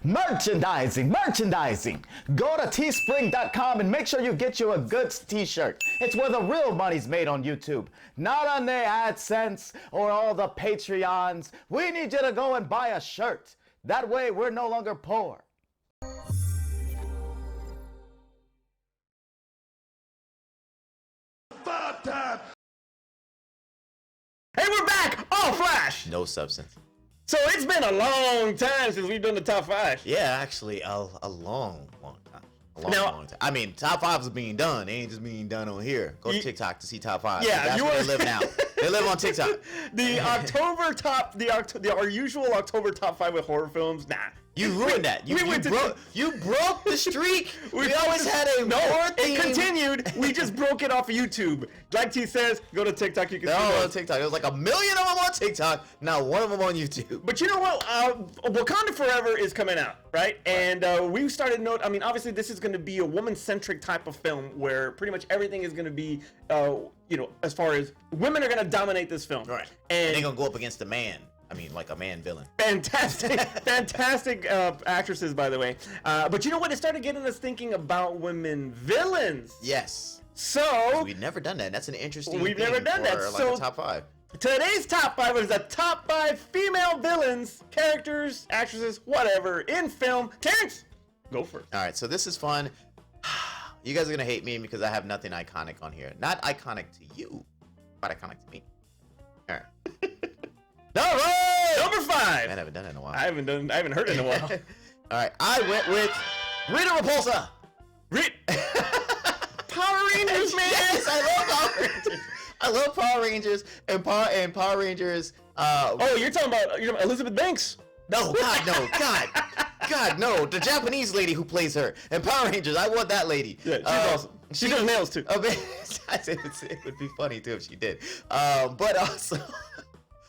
Merchandising. Go to teespring.com and make sure you get you a good t-shirt. It's where the real money's made on YouTube, not on the AdSense or all the Patreons. We need you to go and buy a shirt. That way we're no longer poor. Hey, we're back! All Flash! No substance. So it's been a long time since we've done the top 5. Yeah, actually, a long time. Long time. I mean, top 5 is being done. It ain't just being done on here. Go to TikTok to see top 5. Yeah, that's where they live now. They live on TikTok. Our usual October top 5 with horror films. Nah. You ruined that. You broke the streak. We always had a horror theme. It continued. We just broke it off of YouTube. Like T says, go to TikTok. You can see on TikTok. There was like 1 million of them on TikTok. Now 1 of them on YouTube. But you know what? Wakanda Forever is coming out, right? And we started I mean, obviously this is going to be a woman-centric type of film where pretty much everything is going to be, as far as women are going to dominate this film. Right. And they're going to go up against a man. I mean, like a man villain. Fantastic actresses, by the way. But you know what? It started getting us thinking about women villains. Yes. So we've never done that. That's an interesting. We've never done that. Like so a top 5. Today's top 5 is the top 5 female villains, characters, actresses, whatever in film. Terrence, go first. All right. So this is fun. You guys are gonna hate me because I have nothing iconic on here. Not iconic to you, but iconic to me. All right. Number 5. Man, I haven't done it in a while. I haven't heard it in a while. All right, I went with Rita Repulsa. Power Rangers, man. Yes, I love Power Rangers. I love Power Rangers and Power Rangers. You're talking about Elizabeth Banks. No, God, no. The Japanese lady who plays her and Power Rangers. I want that lady. Yeah, she's awesome. She does nails too. It would be funny too if she did. But also.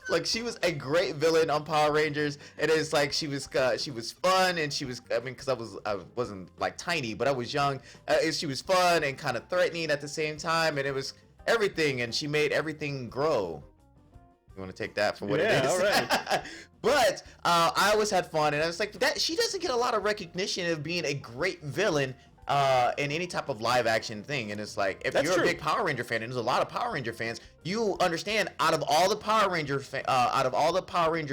Like, she was a great villain on Power Rangers, and it's like she was fun, and she was, I mean, because I wasn't like tiny, but I was young. She was fun and kind of threatening at the same time, and it was everything, and she made everything grow. You want to take that for what it is? Yeah, all right. But I always had fun, and I was like, that she doesn't get a lot of recognition of being a great villain in any type of live action thing. And it's like, if you're a big Power Ranger fan, and there's a lot of Power Ranger fans, you understand out of all the Power Ranger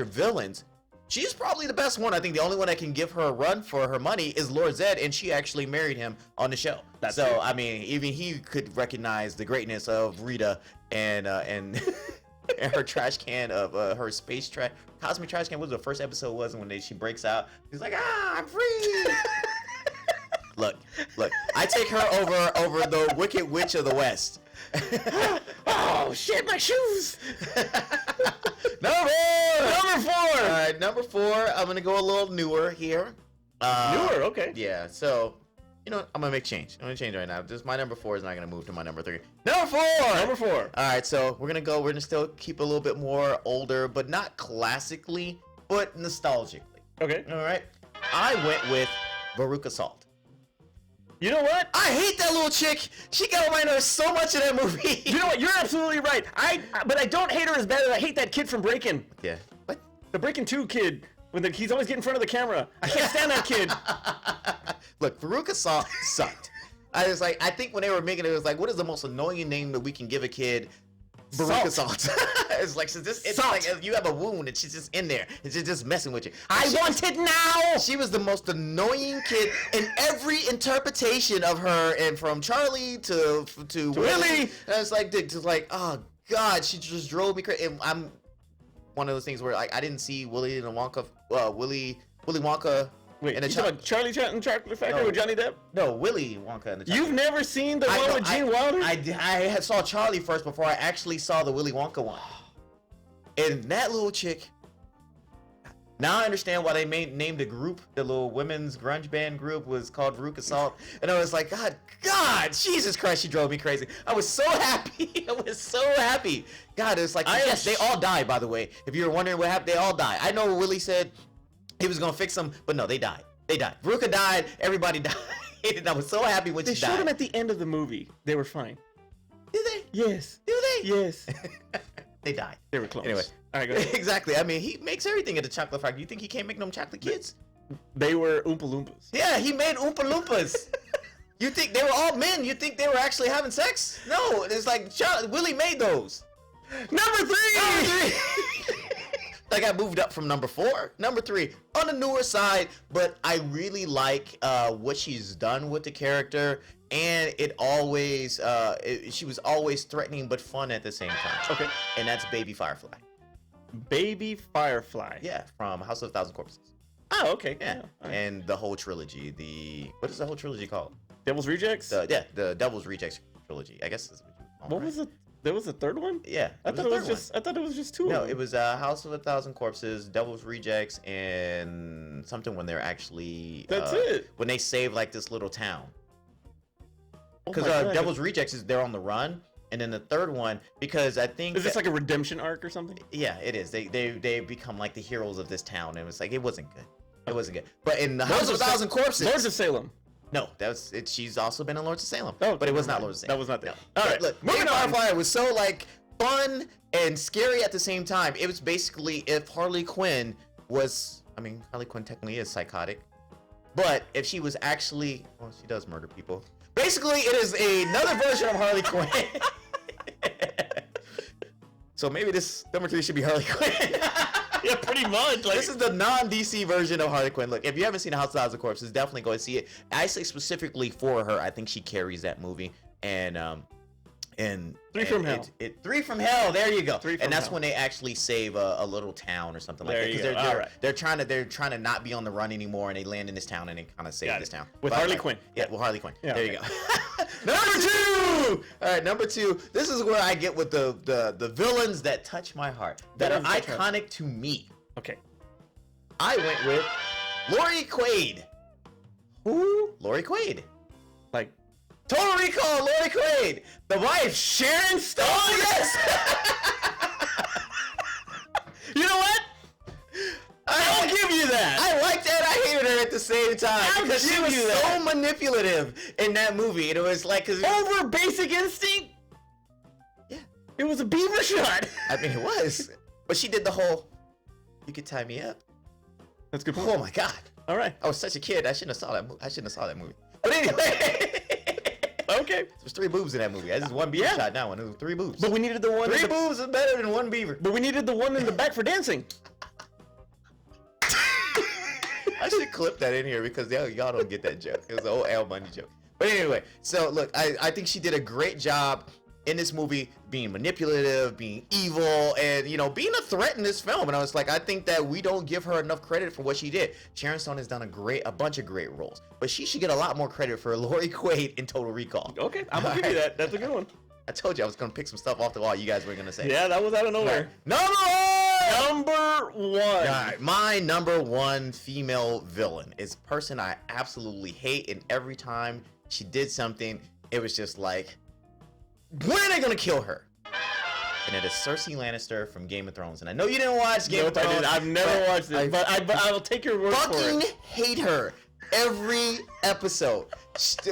villains, she's probably the best one. I think the only one that can give her a run for her money is Lord Zed, and she actually married him on the show. That's true. I mean, even he could recognize the greatness of Rita and her trash can of her cosmic trash can. What was the first episode was when she breaks out? She's like, I'm free. Look, I take her over the Wicked Witch of the West. Oh shit, my shoes. Number 4. All right, number 4. I'm gonna go a little newer here. Newer, okay. Yeah. So, I'm gonna make change. I'm gonna change right now. Just my number 4 is not gonna move to my number 3. Number 4. All right. So we're gonna still keep a little bit more older, but not classically, but nostalgically. Okay. All right. I went with Veruca Salt. You know what? I hate that little chick. She got on my nerves so much in that movie. You know what? You're absolutely right. But I don't hate her as bad as I hate that kid from Breakin'. Yeah. What? The Breakin' 2 kid. He's always getting in front of the camera. I can't stand that kid. Look, Veruca Salt sucked. I think when they were making it, it was like, what is the most annoying name that we can give a kid? Veruca Salt. It's like, like you have a wound and she's just in there and she's just messing with you. I want it now. She was the most annoying kid in every interpretation of her, and from Charlie to Willie. And it's like, oh God, she just drove me crazy. And I'm one of those things where I didn't see Willy Wonka. Wait, you talking about Charlie and Chocolate Factory with Johnny Depp? No, Willy Wonka and the Chocolate. You've never seen the one with Gene Wilder? I saw Charlie first before I actually saw the Willy Wonka one. And that little chick. Now I understand why they named the group, the little women's grunge band group, was called Veruca Salt. And I was like, God, Jesus Christ, she drove me crazy. I was so happy. God, it's like, yes, they all died, by the way. If you were wondering what happened, they all died. I know Willie said he was gonna fix them, but no, they died. Veruca died. Everybody died. And I was so happy when she died. They showed them at the end of the movie. They were fine. Did they? Yes. Do they? Yes. They died. They were close. Anyway. All right, go ahead. Exactly. I mean, he makes everything at the chocolate factory. You think he can't make them chocolate kids? They were Oompa Loompas. Yeah, he made Oompa Loompas. You think they were all men? You think they were actually having sex? No, it's like Willie made those. Number 3! I got moved up from number 4. Number 3, on the newer side, but I really like what she's done with the character, and it always she was always threatening but fun at the same time. Okay. And that's Baby Firefly. Baby Firefly. Yeah, from House of a Thousand Corpses. Oh, okay. Yeah, All right. and the whole trilogy. What is the whole trilogy called? Devil's Rejects? The Devil's Rejects trilogy. I guess that's what you call it. What was it? There was a third one? Yeah, I thought it was just 2 of No, them. it was House of a Thousand Corpses, Devil's Rejects, and something when they're actually. That's it. When they save like this little town. Oh Because my God. Devil's Rejects is they're on the run, and then the third one because I think Is this like a redemption arc or something? yeah, it is. They become like the heroes of this town, and it was like it wasn't good. It wasn't good. But in the House of a Thousand Corpses, Lords of Salem. no, that was it. She's also been in Lords of Salem. Oh, but it was not never mind. Lords of Salem. That was not there. No. All But right, look, moving Baby on. Firefly was so like fun and scary at the same time. It was basically if Harley Quinn was, I mean, Harley Quinn technically is psychotic, but if she was actually, well, she does murder people. Basically, it is another version of Harley Quinn. So maybe this number 3 should be Harley Quinn. Yeah, pretty much. Like, This is the non-DC version of Harley Quinn. Look, if you haven't seen House of a Thousand Corpses, definitely go and see it. I say specifically for her, I think she carries that movie. And 3 from Hell. 3 from Hell. There you go. 3 from And that's Hell. when they actually save a little town or something like There that. you Because go. they're, All right. they're trying to not be on the run anymore, and they land in this town and they kind of save Got this it. town With But, Harley like, Quinn. Yeah, with Harley Quinn. Yeah, there you okay. go. Number 2. All right, number 2. This is where I get with the villains that touch my heart, that are Villains that touch- iconic to me. okay. I went with Lori Quaid. Who? Lori Quaid. Like, Total Recall, Lori Quaid. The wife, Sharon Stone. Oh, yes. you know what? I'll give you that. I liked her and I hated her at the same time. I'll because she give was you so that. manipulative in that movie. And it was like, cause Over Basic Instinct? yeah, It was a beaver shot. I mean, it was. But she did the whole, you could tie me up. That's a good Oh point. my God. All right. I was such a kid. I shouldn't have saw that movie. I shouldn't have saw that movie. But anyway. Okay. There's 3 boobs in that movie. That's just one beaver Yeah. shot now. It was 3 boobs. But we needed the one. 3 in the, boobs is better than 1 beaver. But we needed the one in the back for dancing. I should clip that in here because y'all don't get that joke. It was an old Al Bundy joke. But anyway, so look, I think she did a great job in this movie being manipulative, being evil, and, you know, being a threat in this film. And I was like, I think that we don't give her enough credit for what she did. Sharon Stone has done a bunch of great roles, but she should get a lot more credit for Lori Quaid in Total Recall. Okay, I'm gonna give you that. That's a good one. I told you I was going to pick some stuff off the wall you guys weren't going to say. Yeah, that was out of nowhere. Number 1! Number 1. All right, my number 1 female villain is a person I absolutely hate, and every time she did something, it was just like, when are they gonna kill her? And it is Cersei Lannister from Game of Thrones. And I know you didn't watch Game Nope, of I Thrones. did. I've never watched it, but I will take your word for fucking it. hate her every episode.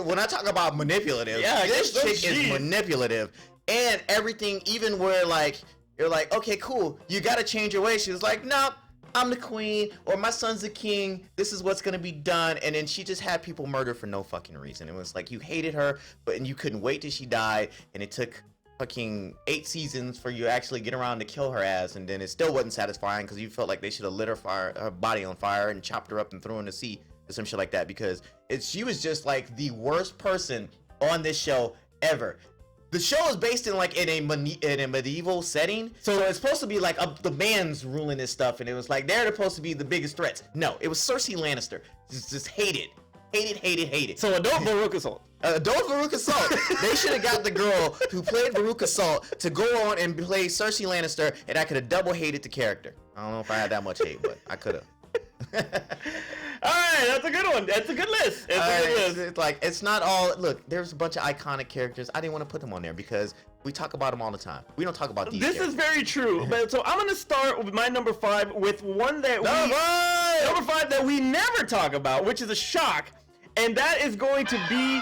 When I talk about manipulative, Yeah, I this guess so, chick is jeez. manipulative, and everything, even where like you're like, okay, cool, you gotta change your way. She was like, nope, I'm the queen, or my son's the king. This is what's gonna be done. And then she just had people murdered for no fucking reason. It was like you hated her, and you couldn't wait till she died, and it took fucking 8 seasons for you to actually get around to kill her ass, and then it still wasn't satisfying because you felt like they should have lit her body on fire and chopped her up and threw her in the sea or some shit like that, because she was just like the worst person on this show ever. The show is based in like in a medieval setting, so it's supposed to be like the man's ruling this stuff, and it was like they're supposed to be the biggest threats. No, it was Cersei Lannister. Just hated. So adult Veruca Salt. Adult Veruca Salt. They should have got the girl who played Veruca Salt to go on and play Cersei Lannister, and I could have double hated the character. I don't know if I had that much hate, but I could have. All right, that's a good one. That's a good list. It's a good list. It's like, it's not all. Look, there's a bunch of iconic characters. I didn't want to put them on there because we talk about them all the time. We don't talk about these. This characters. is very true. But so I'm gonna start with my number 5 with one that number 5 that we never talk about, which is a shock, and that is going to be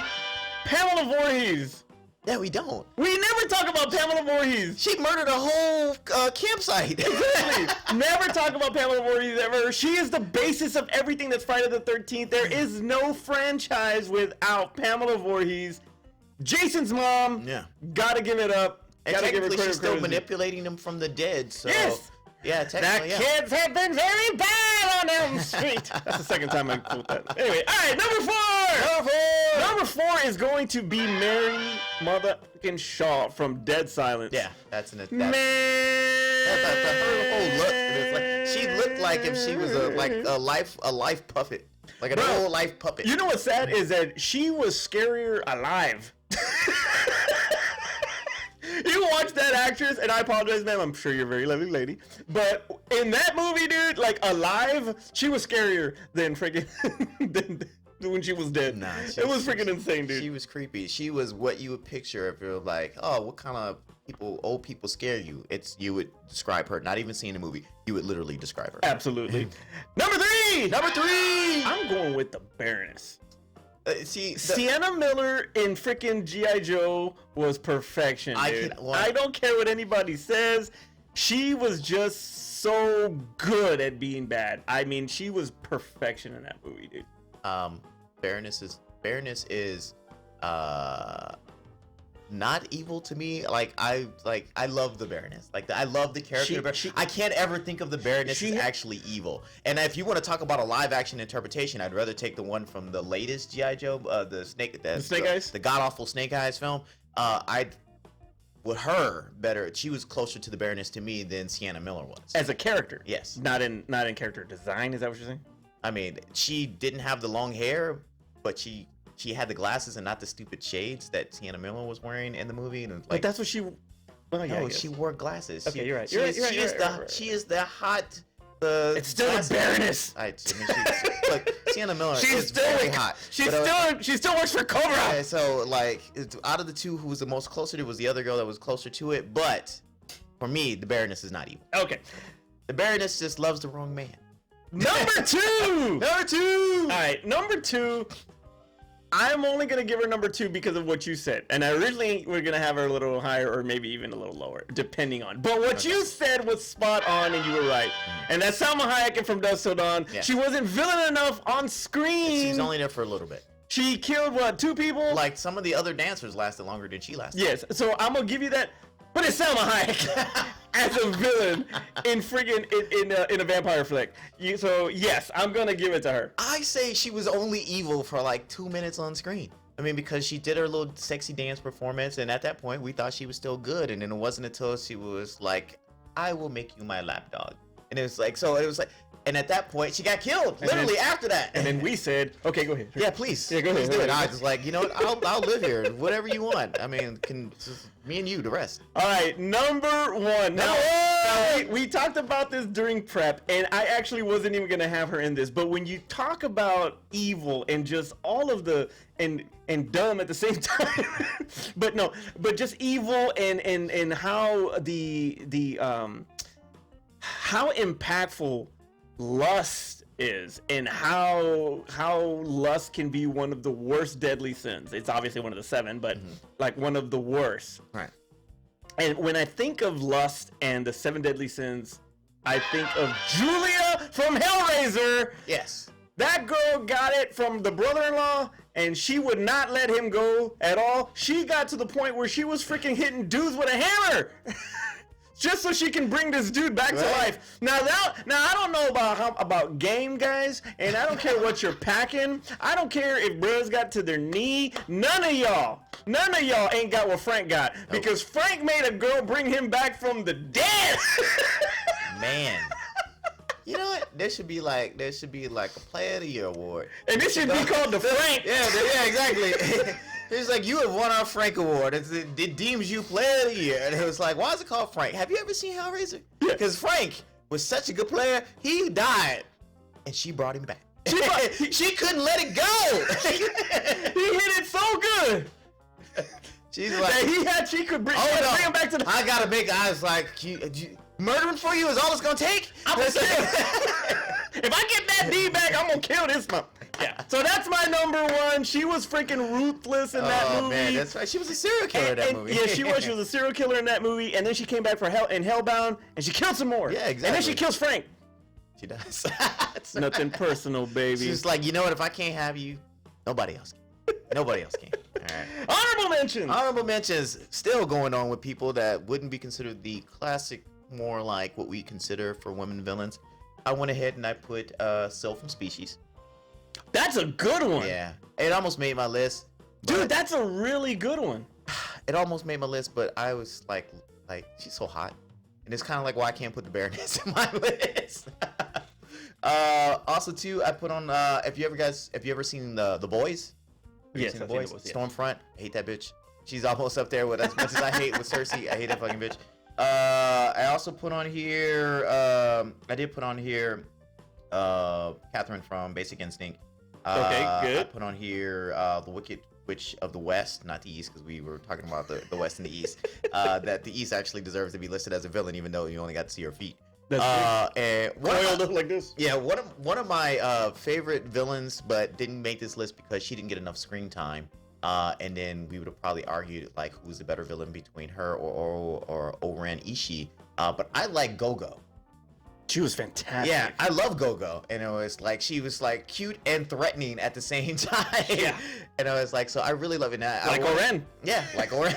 Pamela Voorhees Yeah, we don't. We never talk about Pamela Voorhees. She murdered a whole campsite. Exactly. Never talk about Pamela Voorhees ever. She is the basis of everything that's Friday the 13th. There is no franchise without Pamela Voorhees. Jason's mom. Yeah. Gotta give it up. And Gotta give her technically, credit. she's still manipulating them from the dead. So. Yes. Yeah, The technically, yeah. kids have been very bad on Elm Street. That's the second time I quote that. Anyway, all right, number four is going to be Mary motherfucking Shaw from Dead Silence. Yeah, that's an. Man. Her whole look. It's like, she looked like if she was a life puppet, like an old life puppet. You know what's sad is that she was scarier alive. You watch that actress, and I apologize, ma'am. I'm sure you're a very lovely lady, but in that movie, dude, like alive, she was scarier than freaking than when she was dead. Nah, it was freaking insane, dude. She was creepy. She was what you would picture if you're like, oh, what kind of old people scare you? You would describe her. Not even seeing the movie, you would literally describe her. Absolutely. Number three. I'm going with the Baroness. Sienna Miller in freaking G.I. Joe was perfection, dude. I don't care what anybody says. She was just so good at being bad. I mean, she was perfection in that movie, dude. Baroness is not evil to me. I love the Baroness. I love the character. I can't ever think of the Baroness as actually evil. And if you want to talk about a live action interpretation, I'd rather take the one from the latest G.I. Joe, the Snake Eyes, the god awful Snake Eyes film. With her better, she was closer to the Baroness to me than Sienna Miller was as a character. Yes, not in character design. Is that what you're saying? I mean, she didn't have the long hair, but she had the glasses and not the stupid shades that Sienna Miller was wearing in the movie. And but that's what she. Well, yeah, no, she wore glasses. Okay, you're right. She is the hot. It's still a Baroness. Look, Sienna Miller is very hot. She still works for Cobra. Yeah, so out of the two, who was the most closer to it was the other girl that was closer to it. But for me, the Baroness is not evil. Okay, the Baroness just loves the wrong man. Number two. All right, number two. I'm only going to give her number two because of what you said. And originally, we're going to have her a little higher or maybe even a little lower, depending on. But what you said was spot on, and you were right. And that's Salma Hayek from Dusk Till Dawn. Yeah. She wasn't villain enough on screen. She was only there for a little bit. She killed, what, 2 people? Like, some of the other dancers lasted longer than she lasted. Yes, so I'm going to give you that. But it's Salma Hayek as a villain in friggin' in a vampire flick. So yes, I'm gonna give it to her. I say she was only evil for like 2 minutes on screen. I mean, because she did her little sexy dance performance, and at that point we thought she was still good. And then it wasn't until she was like, "I will make you my lapdog," and it was like, and at that point she got killed. Literally after that. And then we said, "Okay, go ahead." Yeah, please. Yeah, go ahead. Please do it. I was just like, you know what? I'll live here. Whatever you want. I mean, just me and you, the rest. All right, number one. Now we talked about this during prep, and I actually wasn't even gonna have her in this. But when you talk about evil and just all of the and dumb at the same time, but just evil and how how impactful lust is, and how lust can be one of the worst deadly sins. It's obviously one of the 7, but like one of the worst. Right. And when I think of lust and the 7 deadly sins, I think of Julia from Hellraiser. Yes. That girl got it from the brother-in-law, and she would not let him go at all. She got to the point where she was freaking hitting dudes with a hammer. Just so she can bring this dude back to life. Now I don't know about game guys, and I don't care what you're packing. I don't care if bros got to their knee. None of y'all ain't got what Frank got, because Frank made a girl bring him back from the dead. Man. You know what? There should be like a Player of the Year award. And this should be called the Frank. Yeah, exactly. It's like, you have won our Frank Award. It deems you Player of the Year. And it was like, why is it called Frank? Have you ever seen Hellraiser? Because Frank was such a good player, he died. And she brought him back. She couldn't let it go. He hit it so good. She's like, she could bring him back to the... I was like, murdering for you is all it's going to take? If I get that D back, I'm going to kill this month. Yeah. So that's my number one. She was freaking ruthless in that movie. Oh man, that's right. She was a serial killer in that movie. Yeah, she was. She was a serial killer in that movie, and then she came back for Hellbound, and she killed some more. Yeah, exactly. And then she kills Frank. She does. Nothing personal, baby. She's like, you know what? If I can't have you, nobody else can. Nobody else can. All right. Honorable mentions. Honorable mentions still going on with people that wouldn't be considered the classic, more like what we consider for women villains. I went ahead and I put Syl from Species. That's a good one. Yeah, it almost made my list. Dude, that's a really good one. It almost made my list, but I was like she's so hot, and it's kind of like why I can't put the Baroness in my list. Also, too, I put on have you ever seen the Boys? Have you Yes, seen I've the seen Boys. The Boys, yeah. Stormfront. I hate that bitch. She's almost up there with as much as I hate with Cersei. I hate that fucking bitch. I also put on here. I did put on here. Catherine from Basic Instinct. Okay, good. I put on here the Wicked Witch of the West, not the East, because we were talking about the West and the East. That the East actually deserves to be listed as a villain, even though you only got to see her feet. And Coiled up like this. yeah, one of my favorite villains, but didn't make this list because she didn't get enough screen time. And then we would have probably argued like who's the better villain between her or Oren Ishii. But I like Gogo. She was fantastic. Yeah, I love Gogo, and it was like she was like cute and threatening at the same time. Yeah. And I was like, so I really love it. Now, Like Oren. Yeah, like Oren.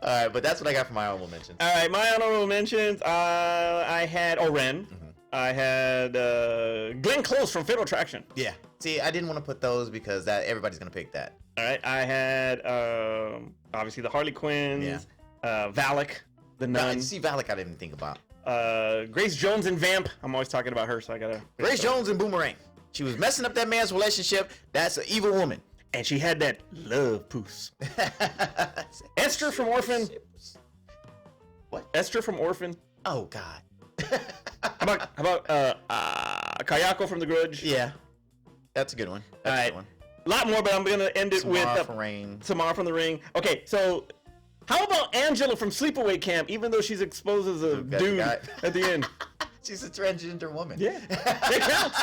All right, but that's what I got for my honorable mentions. All right, my honorable mentions. I had Oren. I had Glenn Close from Fatal Attraction. Yeah. See, I didn't want to put those because that everybody's gonna pick that. All right, I had obviously the Harley Quinns. Valak, the nun. See, Valak, I didn't think about. Grace Jones and Vamp. I'm always talking about her, so I gotta. Grace Jones and Boomerang. She was messing up that man's relationship. That's an evil woman. And she had that love poos. Esther from Orphan. What? Esther from Orphan. Oh God. How about Kayako from The Grudge? Yeah, that's a good one. That's a good one. A lot more, but I'm gonna end it Samara with from Rain. Tamara from The Ring. Okay, so how about Angela from Sleepaway Camp? Even though she's exposed as a dude at the end. She's a transgender woman. Yeah, it counts.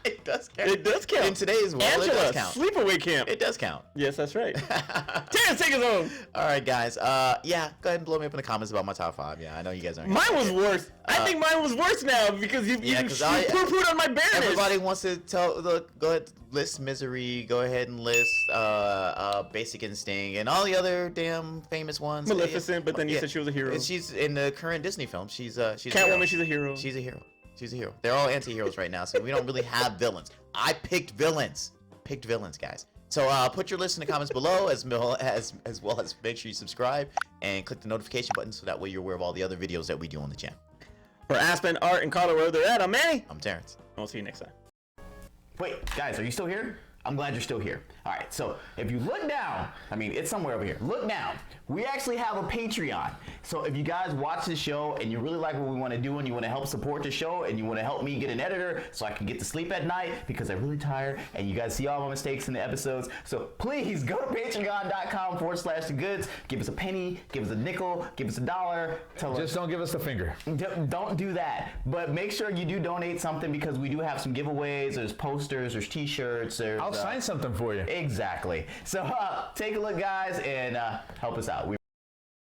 It does count. It does count. In today's world, Angela, it does count. Sleepaway Camp. It does count. Yes, that's right. Terrence, take us home. All right, guys. Yeah, go ahead and blow me up in the comments about my top 5. Yeah, I know you guys aren't. Mine was worse. I think mine was worse now because you poo-pooed on my bareness. Everybody wants to go ahead, list Misery. Go ahead and list Basic Instinct and all the other damn famous ones. Maleficent, but then you said she was a hero. She's in the current Disney film. She's Catwoman. She's a hero. She's a hero. She's a hero. They're all anti-heroes right now, so we don't really have villains. I picked villains. Picked villains, guys. So put your list in the comments below, as well as make sure you subscribe and click the notification button so that way you're aware of all the other videos that we do on the channel. For Aspen, Art, and Carter, where they're at, I'm Manny. I'm Terrence. I'll see you next time. Wait, guys, are you still here? I'm glad you're still here. All right, so if you look down, I mean, it's somewhere over here. Look down. We actually have a Patreon. So if you guys watch this show and you really like what we want to do and you want to help support the show and you want to help me get an editor so I can get to sleep at night because I'm really tired and you guys see all my mistakes in the episodes. So please go to patreon.com/thegoods. Give us a penny, give us a nickel, give us $1. Just don't give us the finger. Don't do that. But make sure you do donate something because we do have some giveaways. There's posters, there's t-shirts. I'll sign something for you. Exactly. So take a look, guys, and help us out.